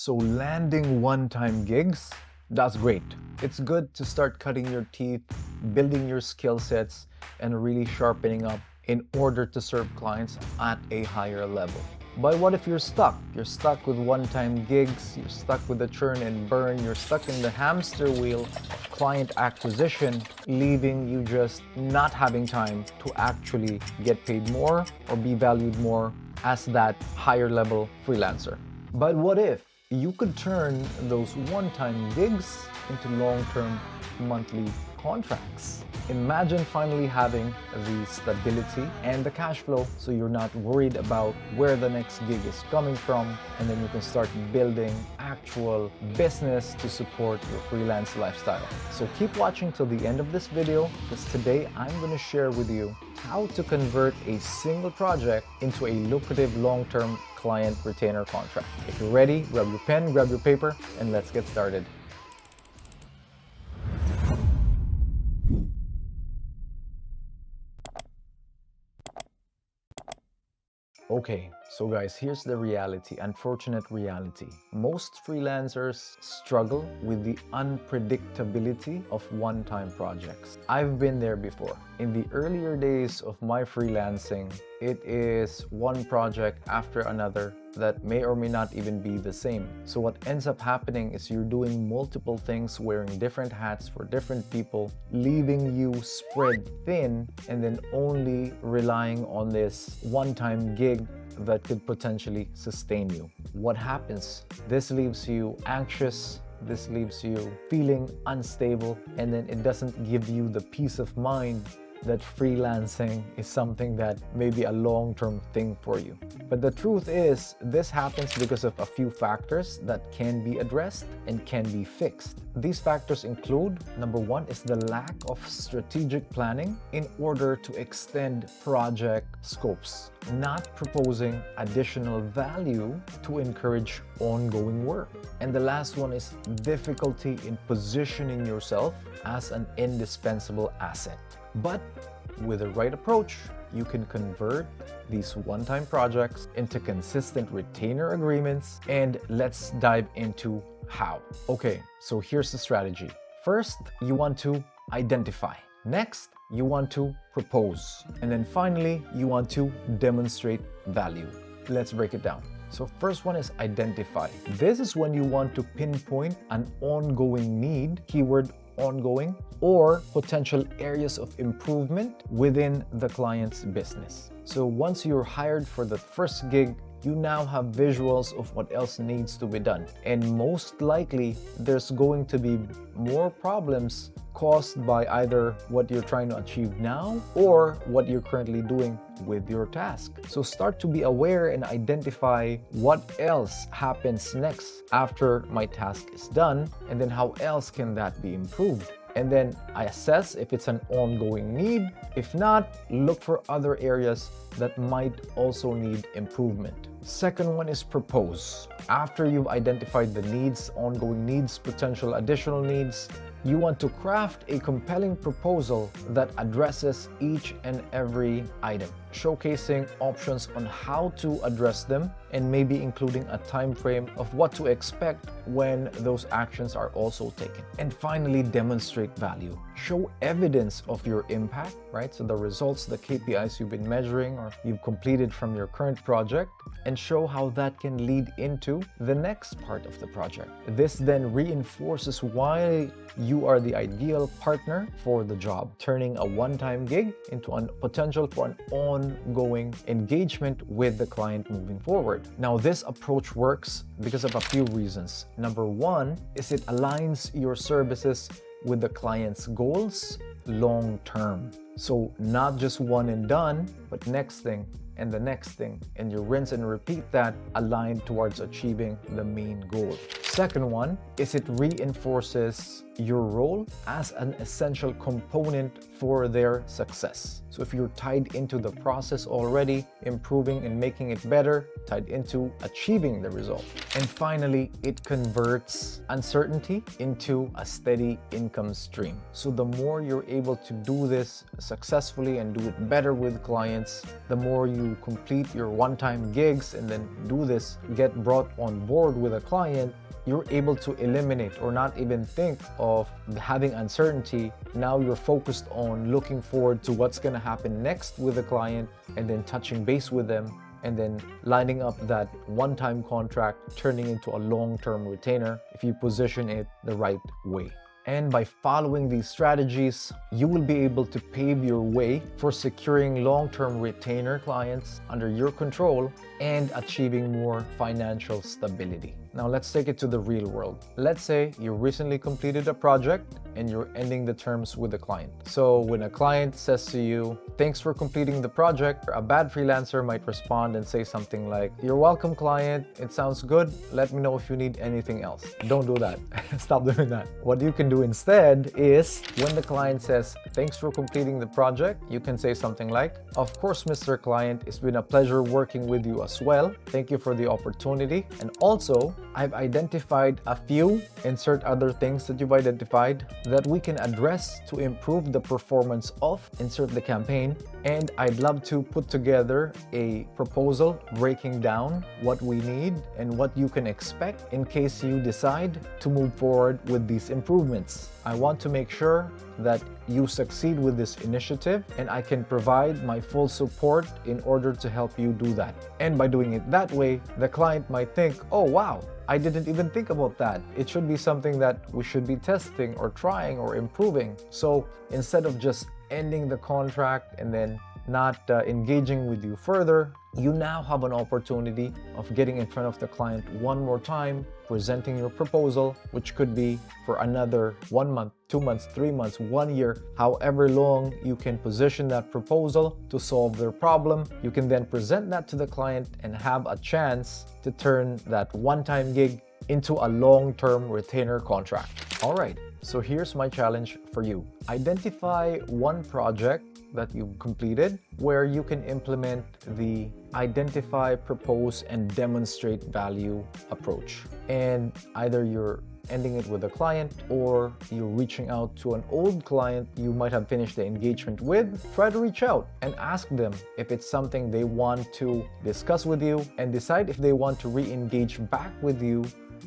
So landing one-time gigs, that's great. It's good to start cutting your teeth, building your skill sets, and really sharpening up in order to serve clients at a higher level. But what if you're stuck? You're stuck with one-time gigs, you're stuck with the churn and burn, you're stuck in the hamster wheel of client acquisition, leaving you just not having time to actually get paid more or be valued more as that higher level freelancer. But what if you could turn those one-time gigs into long-term monthly contracts? Imagine finally having the stability and the cash flow so you're not worried about where the next gig is coming from, and then you can start building actual business to support your freelance lifestyle. So keep watching till the end of this video, because today I'm going to share with you how to convert a single project into a lucrative long-term client retainer contract. If you're ready, grab your pen, grab your paper, and let's get started. Okay, so guys, here's the reality, unfortunate reality. Most freelancers struggle with the unpredictability of one-time projects. I've been there before. In the earlier days of my freelancing, it is one project after another that may or may not even be the same. So what ends up happening is you're doing multiple things, wearing different hats for different people, leaving you spread thin, and then only relying on this one-time gig that could potentially sustain you. What happens? This leaves you anxious, this leaves you feeling unstable, and then it doesn't give you the peace of mind that freelancing is something that may be a long-term thing for you. But the truth is, this happens because of a few factors that can be addressed and can be fixed. These factors include, number one is the lack of strategic planning in order to extend project scopes, not proposing additional value to encourage ongoing work. And the last one is difficulty in positioning yourself as an indispensable asset. But with the right approach, you can convert these one-time projects into consistent retainer agreements, and let's dive into how. Okay, so here's the strategy. First, you want to identify. Next, you want to propose. And then finally, you want to demonstrate value. Let's break it down. So first one is identify. This is when you want to pinpoint an ongoing need, keyword ongoing, or potential areas of improvement within the client's business. So once you're hired for the first gig, you now have visuals of what else needs to be done. And most likely, there's going to be more problems caused by either what you're trying to achieve now or what you're currently doing with your task. So start to be aware and identify what else happens next after my task is done, and then how else can that be improved. And then I assess if it's an ongoing need. If not, look for other areas that might also need improvement. Second one is propose. After you've identified the needs, ongoing needs, potential additional needs, you want to craft a compelling proposal that addresses each and every item, showcasing options on how to address them, and maybe including a time frame of what to expect when those actions are also taken. And finally, demonstrate value. Show evidence of your impact, right? So the results, the KPIs you've been measuring or you've completed from your current project, and show how that can lead into the next part of the project. This then reinforces why you are the ideal partner for the job, turning a one-time gig into a potential for an ongoing engagement with the client moving forward. Now, this approach works because of a few reasons. Number one is it aligns your services with the client's goals long term. So not just one and done, but next thing and the next thing, and you rinse and repeat that aligned towards achieving the main goal. second one is it reinforces your role as an essential component for their success. So if you're tied into the process already, improving and making it better, tied into achieving the result. And finally, it converts uncertainty into a steady income stream. So the more you're able to do this successfully and do it better with clients, the more you complete your one-time gigs and then do this, get brought on board with a client, you're able to eliminate or not even think of having uncertainty. Now you're focused on looking forward to what's going to happen next with the client and then touching base with them and then lining up that one-time contract, turning into a long-term retainer if you position it the right way. And by following these strategies, you will be able to pave your way for securing long-term retainer clients under your control and achieving more financial stability. Now let's take it to the real world. Let's say you recently completed a project and you're ending the terms with the client. So when a client says to you, "Thanks for completing the project," a bad freelancer might respond and say something like, "You're welcome, client. It sounds good. Let me know if you need anything else." Don't do that. Stop doing that. What you can do instead is when the client says, "Thanks for completing the project," you can say something like, "Of course, Mr. Client, it's been a pleasure working with you as well. Thank you for the opportunity. And also, I've identified a few," insert other things that you've identified, "that we can address to improve the performance of," insert the campaign, "and I'd love to put together a proposal breaking down what we need and what you can expect in case you decide to move forward with these improvements. I want to make sure that you succeed with this initiative and I can provide my full support in order to help you do that." And by doing it that way, the client might think, "Oh wow, I didn't even think about that. It should be something that we should be testing or trying or improving." So instead of just ending the contract and then not engaging with you further, you now have an opportunity of getting in front of the client one more time, presenting your proposal, which could be for another 1 month, 2 months, 3 months, 1 year, however long you can position that proposal to solve their problem. You can then present that to the client and have a chance to turn that one-time gig into a long-term retainer contract. All right, so here's my challenge for you. Identify one project that you've completed where you can implement the identify, propose, and demonstrate value approach. And either you're ending it with a client or you're reaching out to an old client you might have finished the engagement with. Try to reach out and ask them if it's something they want to discuss with you and decide if they want to re-engage back with you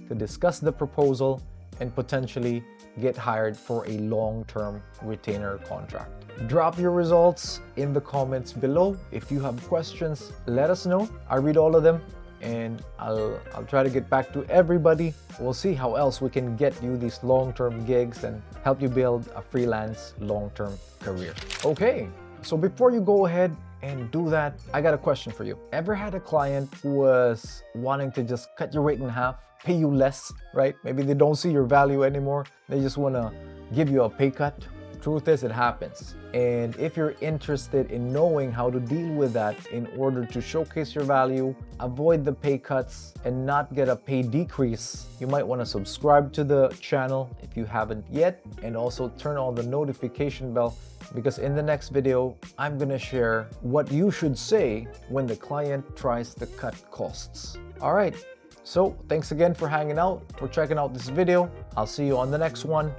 to discuss the proposal and potentially get hired for a long-term retainer contract. Drop your results in the comments below. If you have questions, let us know. I read all of them and I'll try to get back to everybody. We'll see how else we can get you these long-term gigs and help you build a freelance long-term career. Okay, so before you go ahead and do that, I got a question for you. Ever had a client who was wanting to just cut your rate in half, pay you less, right? Maybe they don't see your value anymore. They just want to give you a pay cut. Truth is, it happens. And if you're interested in knowing how to deal with that in order to showcase your value, avoid the pay cuts, and not get a pay decrease, you might want to subscribe to the channel if you haven't yet, and also turn on the notification bell, because in the next video, I'm going to share what you should say when the client tries to cut costs. All right, so thanks again for hanging out, for checking out this video. I'll see you on the next one.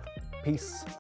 Peace.